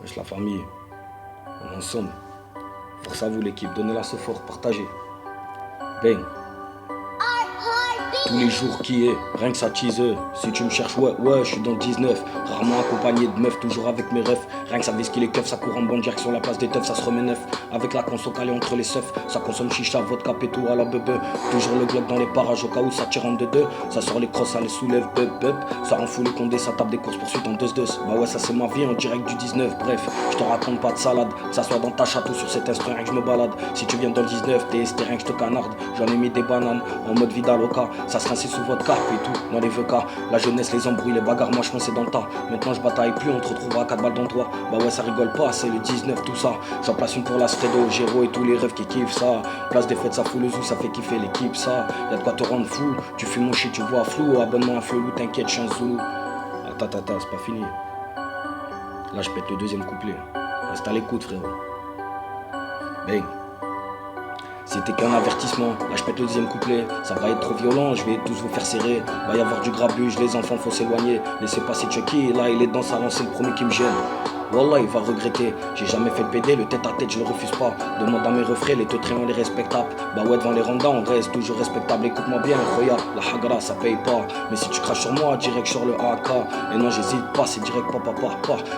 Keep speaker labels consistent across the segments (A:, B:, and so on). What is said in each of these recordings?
A: Wesh la famille, on est ensemble. Force à vous l'équipe, donnez-la ce fort, partagez. Bang. Tous les jours qui est, rien que ça tease. Si tu me cherches, ouais, je suis dans le 19. Rarement accompagné de meufs, toujours avec mes refs. Rien que ça vise qu'il est keufs, ça court en bande direction la place des teufs, ça se remet neuf. Avec la conso calée entre les seufs, ça consomme chicha, vodka, pétou à la bebe. Toujours le glock dans les parages au cas où ça tire en 2-2. Ça sort les crosses, ça les soulève, bup. Ça rend fou les condés, ça tape des courses poursuites en 2-2. Bah ouais, ça c'est ma vie en direct du 19. Bref, je te raconte pas de salade. Que ça soit dans ta château sur cet instrument, rien que je me balade. Si tu viens dans le 19, t'es rien que je te canarde. J'en ai mis des bananes en mode Vidal au cas. Ça se rincer sous votre carpe et tout, dans les VK. La jeunesse, les embrouilles, les bagarres, moi je pensais dans le tas. Maintenant je bataille plus, on te retrouvera à 4 balles dans toi. Bah ouais, ça rigole pas, c'est le 19, tout ça. J'en place une pour la Sfredo, Géro et tous les rêves qui kiffent ça. Place des fêtes, ça fout le zoo, ça fait kiffer l'équipe, ça. Y'a de quoi te rendre fou, tu fumes mon shit, tu vois flou. Abonnement à Flelou, t'inquiète, je suis un zoulou. Attends, c'est pas fini. Là je pète le deuxième couplet. Reste à l'écoute, frérot. Bang. C'était qu'un avertissement, là je pète le deuxième couplet. Ça va être trop violent, je vais tous vous faire serrer. Va y avoir du grabuge, les enfants faut s'éloigner. Laissez passer Chucky, là il est dans sa rang, c'est le premier qui me gêne. Wallah il va regretter, j'ai jamais fait le PD, le tête à tête je le refuse pas. Demande à mes refrains, les teutrés on les respectables. Bah ouais devant les randats on reste toujours respectable. Écoute-moi bien, Khoya, la hagra ça paye pas. Mais si tu craches sur moi, direct sur le AK. Et non j'hésite pas, c'est direct pas.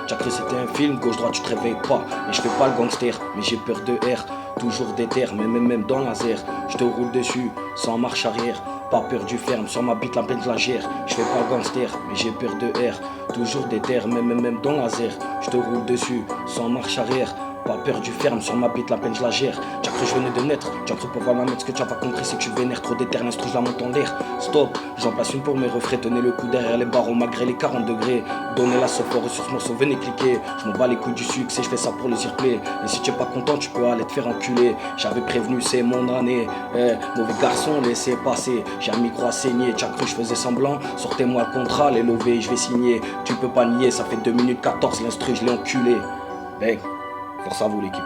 A: T'as cru c'était un film, gauche-droite tu te réveilles pas. Et je fais pas le gangster, mais j'ai peur de R. Toujours déter, mais même dans la zère. Je te roule dessus, sans marche arrière. Pas peur du ferme, sur ma bite la peine de la gère. Je fais pas le gangster, mais j'ai peur de R. Toujours déter, même dans la zère. Je te roule dessus, sans marche arrière. Pas peur du ferme, sur ma bite la peine je la gère. T'as cru je venais de naître, t'as cru pouvoir la mettre. Ce que tu as pas compris c'est que tu vénères trop d'éternel, l'instru je la monte en l'air. Stop, j'en place une pour mes refrains. Tenez le coup derrière les barreaux malgré les 40 degrés. Donnez la software sur ce morceau, venez cliquer. Je m'en bats les couilles du succès, je fais ça pour le replay. Et si tu es pas content tu peux aller te faire enculer. J'avais prévenu c'est mon année. Mauvais garçon laissez passer. J'ai un micro à saigner, t'as cru je faisais semblant. Sortez-moi le contrat, les lovés je vais signer. Tu peux pas nier, ça fait 2 minutes 14 l'instru je l'ai enculé. Bang, force à vous l'équipe.